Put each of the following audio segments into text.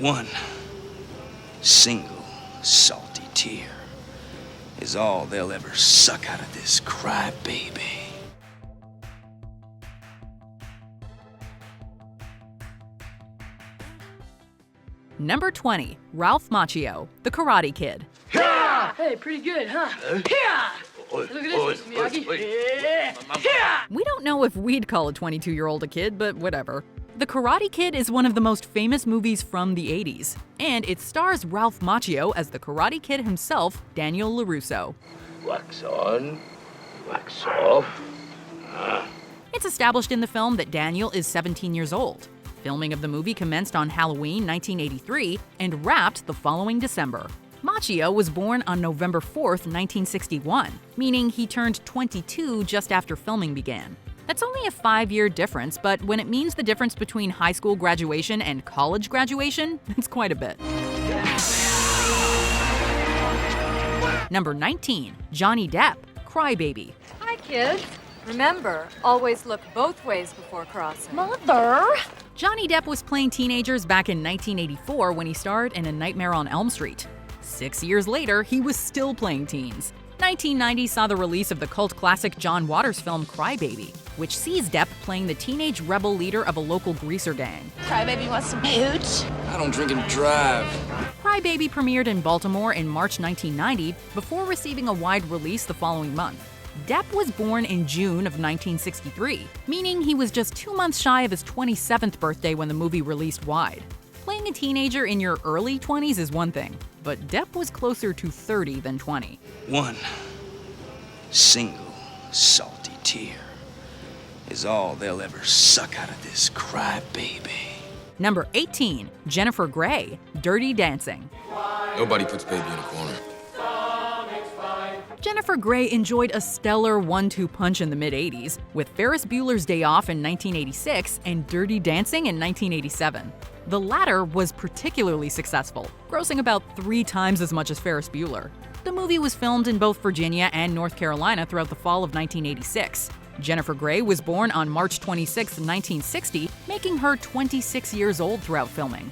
One single salty tear is all they'll ever suck out of this crybaby. Number 20, Ralph Macchio, The Karate Kid. Hey, pretty good, huh? Look at this, Mr. Miyagi. We don't know if we'd call a 22-year-old a kid, but whatever. The Karate Kid is one of the most famous movies from the 80s, and it stars Ralph Macchio as the Karate Kid himself, Daniel LaRusso. Wax on, wax off. It's established in the film that Daniel is 17 years old. Filming of the movie commenced on Halloween 1983 and wrapped the following December. Macchio was born on November 4th, 1961, meaning he turned 22 just after filming began. That's only a 5-year difference, but when it means the difference between high school graduation and college graduation, it's quite a bit. Number 19, Johnny Depp, Crybaby. Hi, kids. Remember, always look both ways before crossing. Mother! Johnny Depp was playing teenagers back in 1984 when he starred in A Nightmare on Elm Street. 6 years later, he was still playing teens. 1990 saw the release of the cult classic John Waters film Crybaby, which sees Depp playing the teenage rebel leader of a local greaser gang. Crybaby wants some hooch. I don't drink and drive. Crybaby premiered in Baltimore in March 1990 before receiving a wide release the following month. Depp was born in June of 1963, meaning he was just 2 months shy of his 27th birthday when the movie released wide. Playing a teenager in your early 20s is one thing, but Depp was closer to 30 than 20. One single salty tear is all they'll ever suck out of this crybaby. Number 18, Jennifer Grey, Dirty Dancing. Nobody puts baby in a corner. Jennifer Grey enjoyed a stellar 1-2 punch in the mid-80s, with Ferris Bueller's Day Off in 1986 and Dirty Dancing in 1987. The latter was particularly successful, grossing about 3 times as much as Ferris Bueller. The movie was filmed in both Virginia and North Carolina throughout the fall of 1986. Jennifer Grey was born on March 26, 1960, making her 26 years old throughout filming.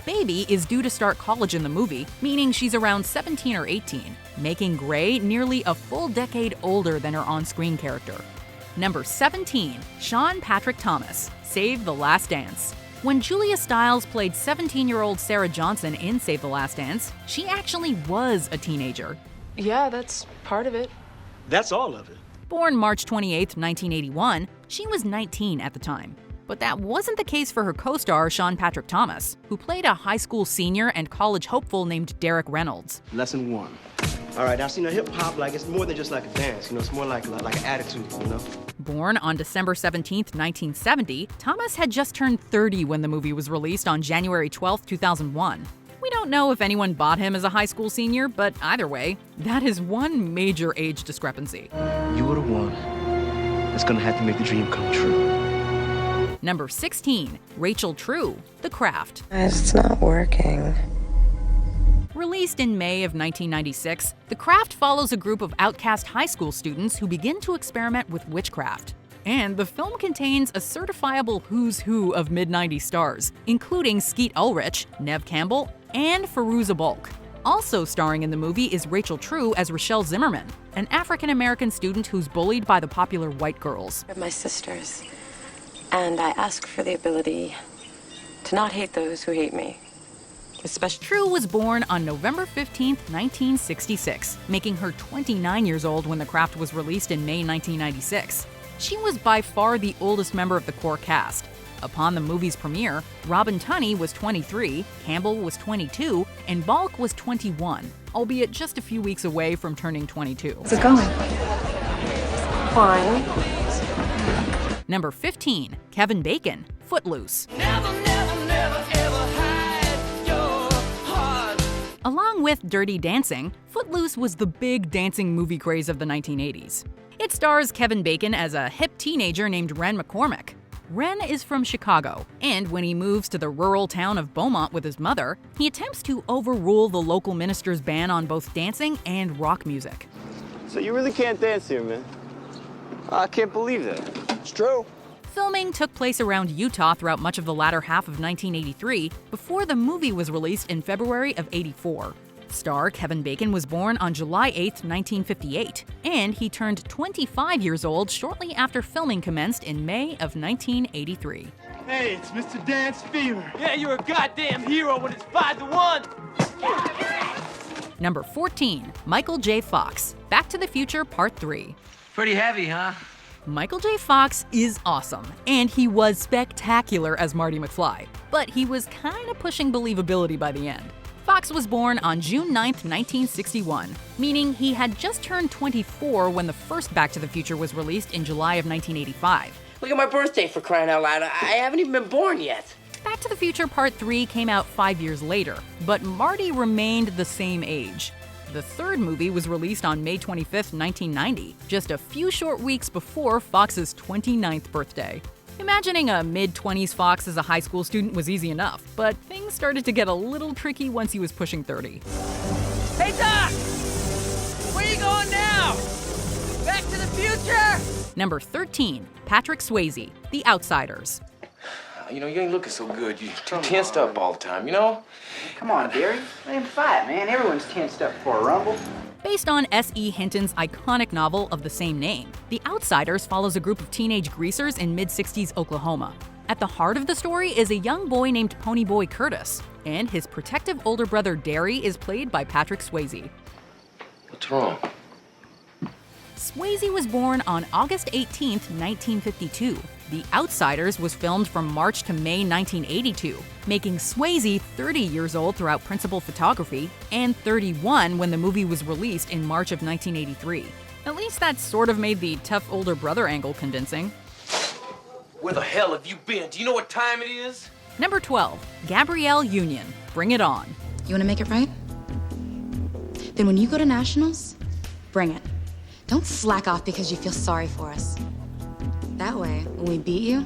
Baby is due to start college in the movie, meaning she's around 17 or 18, making Grey nearly a full decade older than her on-screen character. Number 17, Sean Patrick Thomas, Save the Last Dance. When Julia Stiles played 17-year-old Sarah Johnson in Save the Last Dance, she actually was a teenager. Yeah, that's part of it. That's all of it. Born March 28, 1981, she was 19 at the time. But that wasn't the case for her co-star Sean Patrick Thomas, who played a high school senior and college hopeful named Derek Reynolds. Lesson 1. All right, now see, hip-hop, it's more than just like a dance, it's more like an attitude, Born on December 17, 1970, Thomas had just turned 30 when the movie was released on January 12, 2001. We don't know if anyone bought him as a high school senior, but either way, that is one major age discrepancy. You are the one that's gonna have to make the dream come true. Number 16, Rachel True, The Craft. It's not working. Released in May of 1996, The Craft follows a group of outcast high school students who begin to experiment with witchcraft. And the film contains a certifiable who's who of mid-90s stars, including Skeet Ulrich, Neve Campbell, and Fairuza Balk. Also starring in the movie is Rachel True as Rochelle Zimmerman, an African-American student who's bullied by the popular white girls. My sisters. And I ask for the ability to not hate those who hate me. Especially True was born on November 15, 1966, making her 29 years old when The Craft was released in May 1996. She was by far the oldest member of the core cast. Upon the movie's premiere, Robin Tunney was 23, Campbell was 22, and Balk was 21, albeit just a few weeks away from turning 22. how's it going? Fine. Number 15, Kevin Bacon, Footloose. Along with Dirty Dancing, Footloose was the big dancing movie craze of the 1980s. It stars Kevin Bacon as a hip teenager named Ren McCormick. Ren is from Chicago, and when he moves to the rural town of Beaumont with his mother, he attempts to overrule the local minister's ban on both dancing and rock music. So you really can't dance here, man? I can't believe that. It's true. Filming took place around Utah throughout much of the latter half of 1983 before the movie was released in February of '84. Star Kevin Bacon was born on July 8, 1958, and he turned 25 years old shortly after filming commenced in May of 1983. Hey, it's Mr. Dance Fever. Yeah, you're a goddamn hero when it's 5-1. Number 14, Michael J. Fox, Back to the Future Part 3. Pretty heavy, huh? Michael J. Fox is awesome, and he was spectacular as Marty McFly, but he was kinda pushing believability by the end. Fox was born on June 9, 1961, meaning he had just turned 24 when the first Back to the Future was released in July of 1985. Look at my birthday, for crying out loud. I haven't even been born yet. Back to the Future Part 3 came out 5 years later, but Marty remained the same age. The third movie was released on May 25, 1990, just a few short weeks before Fox's 29th birthday. Imagining a mid-20s Fox as a high school student was easy enough, but things started to get a little tricky once he was pushing 30. Hey, Doc! Where you going now? Back to the future? Number 13, Patrick Swayze, The Outsiders. You know, you ain't looking so good. You're too tensed up all the time, you know? Come on, Barry. Let him fight, man. Everyone's tensed up for a rumble. Based on S.E. Hinton's iconic novel of the same name, The Outsiders follows a group of teenage greasers in mid-60s Oklahoma. At the heart of the story is a young boy named Ponyboy Curtis, and his protective older brother Derry is played by Patrick Swayze. What's wrong? Swayze was born on August 18, 1952. The Outsiders was filmed from March to May 1982, making Swayze 30 years old throughout principal photography and 31 when the movie was released in March of 1983. At least that sort of made the tough older brother angle convincing. Where the hell have you been? Do you know what time it is? Number 12, Gabrielle Union, Bring It On. You want to make it right? Then when you go to nationals, bring it. Don't slack off because you feel sorry for us. That way, when we beat you,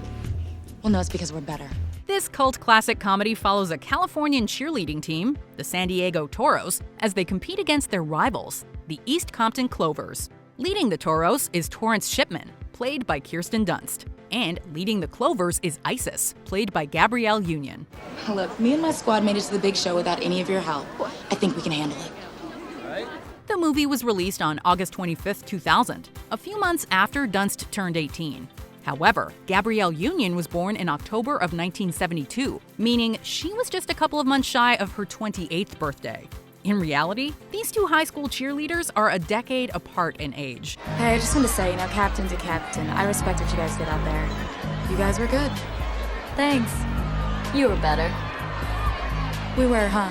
we'll know it's because we're better. This cult classic comedy follows a Californian cheerleading team, the San Diego Toros, as they compete against their rivals, the East Compton Clovers. Leading the Toros is Torrance Shipman, played by Kirsten Dunst. And leading the Clovers is Isis, played by Gabrielle Union. Look, me and my squad made it to the big show without any of your help. I think we can handle it. The movie was released on August 25, 2000, a few months after Dunst turned 18. However, Gabrielle Union was born in October of 1972, meaning she was just a couple of months shy of her 28th birthday. In reality, these two high school cheerleaders are a decade apart in age. Hey, I just want to say, captain to captain, I respect what you guys did out there. You guys were good. Thanks. You were better. We were, huh?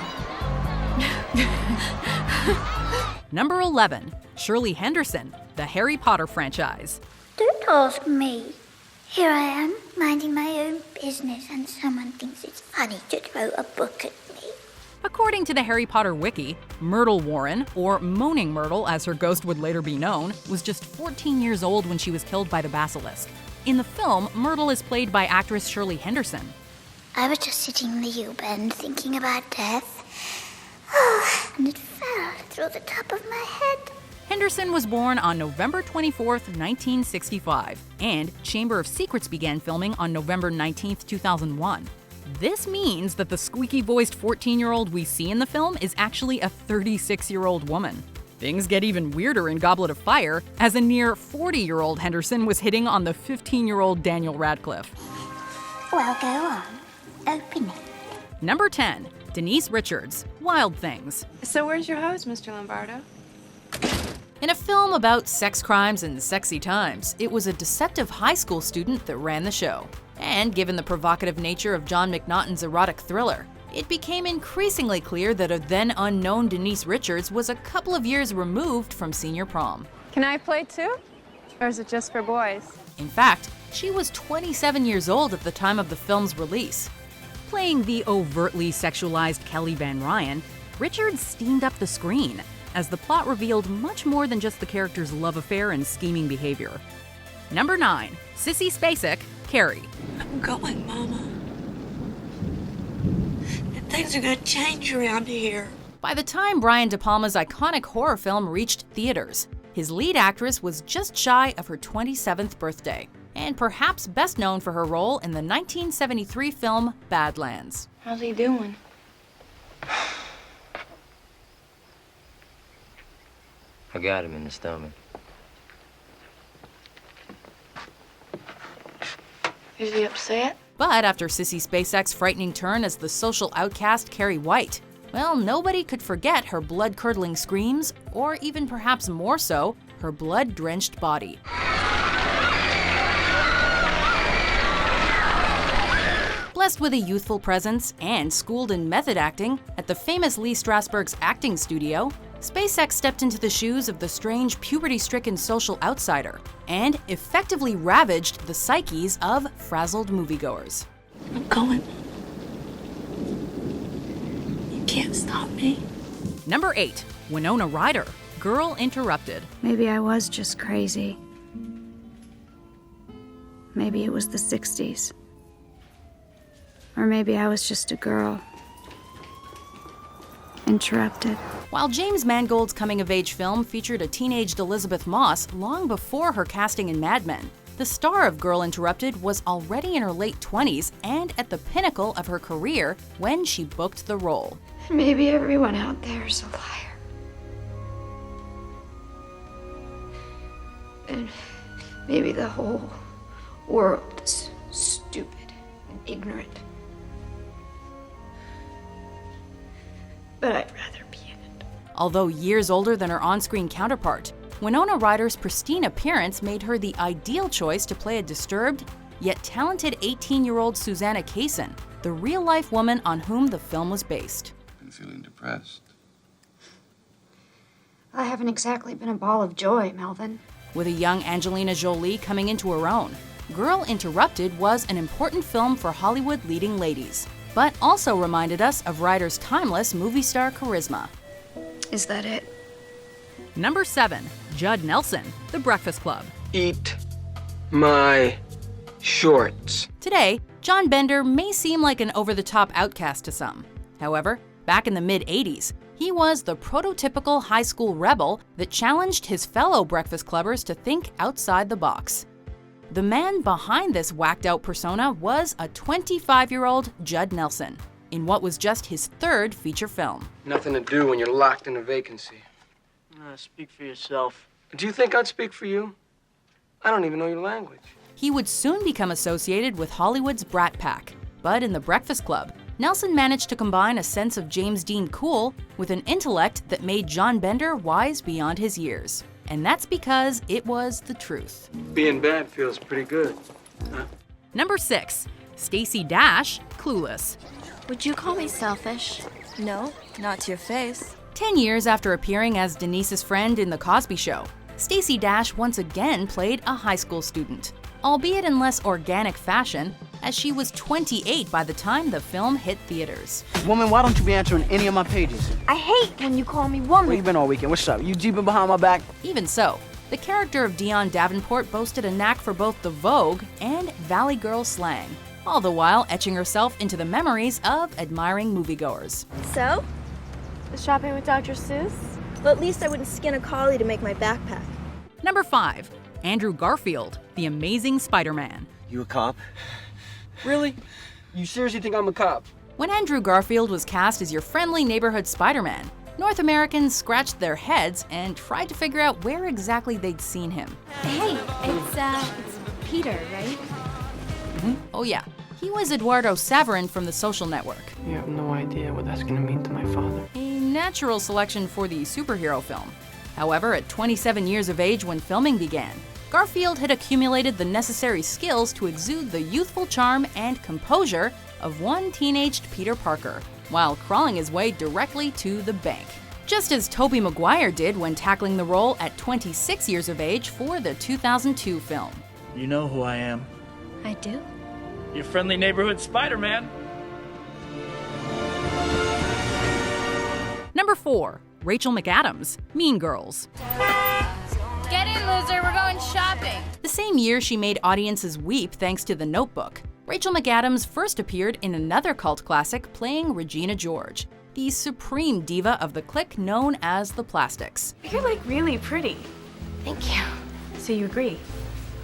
Number 11, Shirley Henderson, the Harry Potter franchise. Don't ask me. Here I am, minding my own business, and someone thinks it's funny to throw a book at me. According to the Harry Potter wiki, Myrtle Warren, or Moaning Myrtle as her ghost would later be known, was just 14 years old when she was killed by the basilisk. In the film, Myrtle is played by actress Shirley Henderson. I was just sitting in the U-bend thinking about death. Oh, and it fell through the top of my head. Henderson was born on November 24, 1965, and Chamber of Secrets began filming on November 19, 2001. This means that the squeaky-voiced 14-year-old we see in the film is actually a 36-year-old woman. Things get even weirder in Goblet of Fire, as a near 40-year-old Henderson was hitting on the 15-year-old Daniel Radcliffe. Well, go on. Open it. Number 10, Denise Richards, Wild Things. So where's your hose, Mr. Lombardo? In a film about sex crimes and sexy times, it was a deceptive high school student that ran the show. And given the provocative nature of John McNaughton's erotic thriller, it became increasingly clear that a then unknown Denise Richards was a couple of years removed from senior prom. Can I play too? Or is it just for boys? In fact, she was 27 years old at the time of the film's release. Playing the overtly sexualized Kelly Van Ryan, Richards steamed up the screen, as the plot revealed much more than just the character's love affair and scheming behavior. Number 9, Sissy Spacek, Carrie. I'm going, Mama. And things are gonna change around here. By the time Brian De Palma's iconic horror film reached theaters, His lead actress was just shy of her 27th birthday, and perhaps best known for her role in the 1973 film Badlands. How's he doing? I got him in the stomach. Is he upset? But after Sissy Spacek's frightening turn as the social outcast Carrie White, well, nobody could forget her blood-curdling screams, or even perhaps more so, her blood-drenched body. Blessed with a youthful presence and schooled in method acting at the famous Lee Strasberg's acting studio, Spacek stepped into the shoes of the strange puberty-stricken social outsider and effectively ravaged the psyches of frazzled moviegoers. I'm going. You can't stop me. Number 8. Winona Ryder, Girl Interrupted. Maybe I was just crazy. Maybe it was the 60s. Or maybe I was just a girl. Interrupted. While James Mangold's coming-of-age film featured a teenaged Elizabeth Moss long before her casting in Mad Men, the star of Girl Interrupted was already in her late 20s and at the pinnacle of her career when she booked the role. Maybe everyone out there is a liar. And maybe the whole world is stupid and ignorant. But I'd rather be in it. Although years older than her on-screen counterpart, Winona Ryder's pristine appearance made her the ideal choice to play a disturbed, yet talented 18-year-old Susanna Kaysen, the real-life woman on whom the film was based. Been feeling depressed? I haven't exactly been a ball of joy, Melvin. With a young Angelina Jolie coming into her own, Girl Interrupted was an important film for Hollywood leading ladies, but also reminded us of Ryder's timeless movie star charisma. Is that it? Number 7. Judd Nelson, The Breakfast Club. Eat my shorts. Today, John Bender may seem like an over-the-top outcast to some. However, back in the mid-'80s, he was the prototypical high school rebel that challenged his fellow Breakfast Clubbers to think outside the box. The man behind this whacked-out persona was a 25-year-old Judd Nelson, in what was just his 3rd feature film. Nothing to do when you're locked in a vacancy. Speak for yourself. Do you think I'd speak for you? I don't even know your language. He would soon become associated with Hollywood's Brat Pack, but in The Breakfast Club, Nelson managed to combine a sense of James Dean cool with an intellect that made John Bender wise beyond his years. And that's because it was the truth. Being bad feels pretty good, huh? Number 6. Stacey Dash, Clueless. Would you call me selfish? No, not to your face. 10 years after appearing as Denise's friend in The Cosby Show, Stacey Dash once again played a high school student, albeit in less organic fashion, as she was 28 by the time the film hit theaters. Woman, why don't you be answering any of my pages? I hate when you call me woman. Where you been all weekend? What's up? You jeeping behind my back? Even so, the character of Dion Davenport boasted a knack for both the Vogue and Valley Girl slang, all the while etching herself into the memories of admiring moviegoers. So? Shopping with Dr. Seuss? Well, at least I wouldn't skin a collie to make my backpack. Number 5. Andrew Garfield, The Amazing Spider-Man. You a cop? Really? You seriously think I'm a cop? When Andrew Garfield was cast as your friendly neighborhood Spider-Man, North Americans scratched their heads and tried to figure out where exactly they'd seen him. Hey, it's Peter, right? Oh yeah, he was Eduardo Saverin from The Social Network. You have no idea what that's gonna mean to my father. A natural selection for the superhero film. However, at 27 years of age when filming began, Garfield had accumulated the necessary skills to exude the youthful charm and composure of one teenaged Peter Parker, while crawling his way directly to the bank. Just as Tobey Maguire did when tackling the role at 26 years of age for the 2002 film. You know who I am. I do. Your friendly neighborhood Spider-Man. Number 4. Rachel McAdams, Mean Girls. Get in, loser, we're going shopping. The same year she made audiences weep thanks to The Notebook, Rachel McAdams first appeared in another cult classic playing Regina George, the supreme diva of the clique known as the Plastics. You're like really pretty. Thank you. So you agree?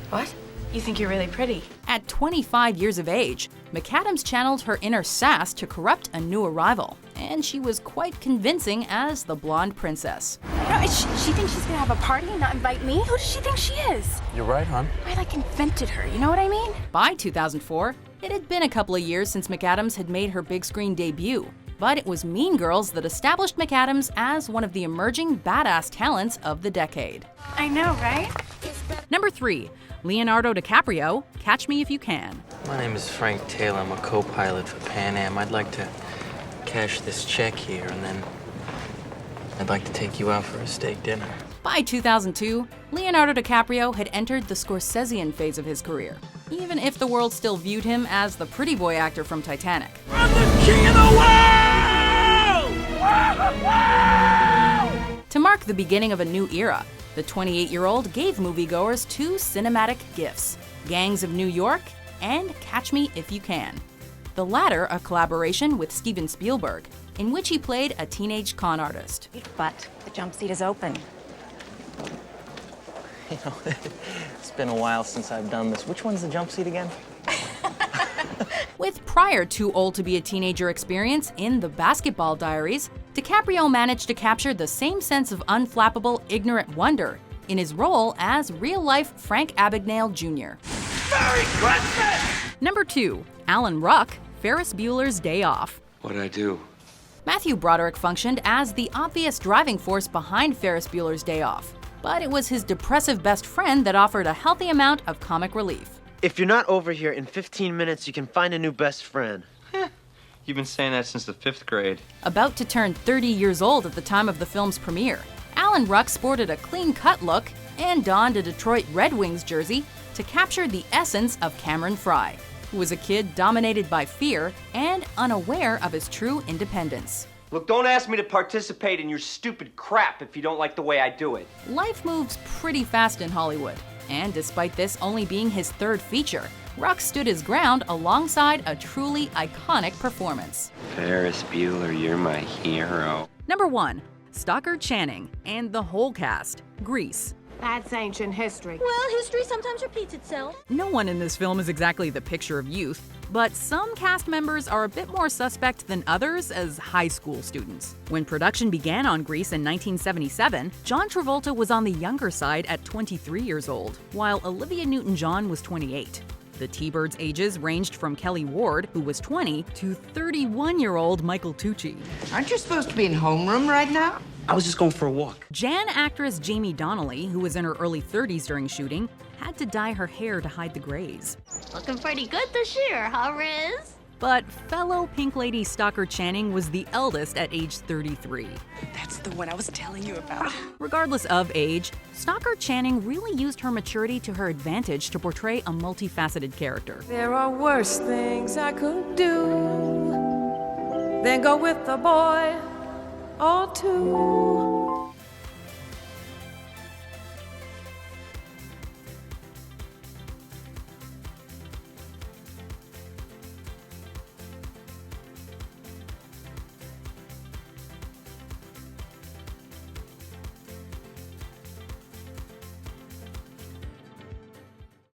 What? You think you're really pretty? At 25 years of age, McAdams channeled her inner sass to corrupt a new arrival, and she was quite convincing as the blonde princess. No, she thinks she's gonna have a party and not invite me? Who does she think she is? You're right, hon. I like invented her, you know what I mean? By 2004, it had been a couple of years since McAdams had made her big screen debut, but it was Mean Girls that established McAdams as one of the emerging badass talents of the decade. I know, right? Number 3, Leonardo DiCaprio, Catch Me If You Can. My name is Frank Taylor. I'm a co-pilot for Pan Am. I'd like to cash this check here, and then I'd like to take you out for a steak dinner. By 2002, Leonardo DiCaprio had entered the Scorsesean phase of his career, even if the world still viewed him as the pretty boy actor from Titanic. I'm the king of the world! To mark the beginning of a new era, the 28-year-old gave moviegoers 2 cinematic gifts, Gangs of New York and Catch Me If You Can. The latter a collaboration with Steven Spielberg, in which he played a teenage con artist. But the jump seat is open. You know, it's been a while since I've done this. Which one's the jump seat again? With prior Too Old to Be a Teenager experience in The Basketball Diaries, DiCaprio managed to capture the same sense of unflappable, ignorant wonder in his role as real-life Frank Abagnale Jr. Merry Christmas! Number 2, Alan Ruck, Ferris Bueller's Day Off. What'd I do? Matthew Broderick functioned as the obvious driving force behind Ferris Bueller's Day Off, but it was his depressive best friend that offered a healthy amount of comic relief. If you're not over here in 15 minutes, you can find a new best friend. You've been saying that since the 5th grade. About to turn 30 years old at the time of the film's premiere, Alan Ruck sported a clean-cut look and donned a Detroit Red Wings jersey to capture the essence of Cameron Fry, who was a kid dominated by fear and unaware of his true independence. Look, don't ask me to participate in your stupid crap if you don't like the way I do it. Life moves pretty fast in Hollywood, and despite this only being his 3rd feature, Ruck stood his ground alongside a truly iconic performance. Ferris Bueller, you're my hero. Number 1, Stockard Channing and the whole cast, Grease. That's ancient history. Well, history sometimes repeats itself. No one in this film is exactly the picture of youth, but some cast members are a bit more suspect than others as high school students. When production began on Grease in 1977, John Travolta was on the younger side at 23 years old, while Olivia Newton-John was 28. The T-Birds' ages ranged from Kelly Ward, who was 20, to 31-year-old Michael Tucci. Aren't you supposed to be in homeroom right now? I was just going for a walk. Jan actress Jamie Donnelly, who was in her early 30s during shooting, had to dye her hair to hide the grays. Looking pretty good this year, huh, Riz? But fellow Pink Lady Stockard Channing was the eldest at age 33. That's the one I was telling you about. Regardless of age, Stockard Channing really used her maturity to her advantage to portray a multifaceted character. There are worse things I could do than go with a boy or two.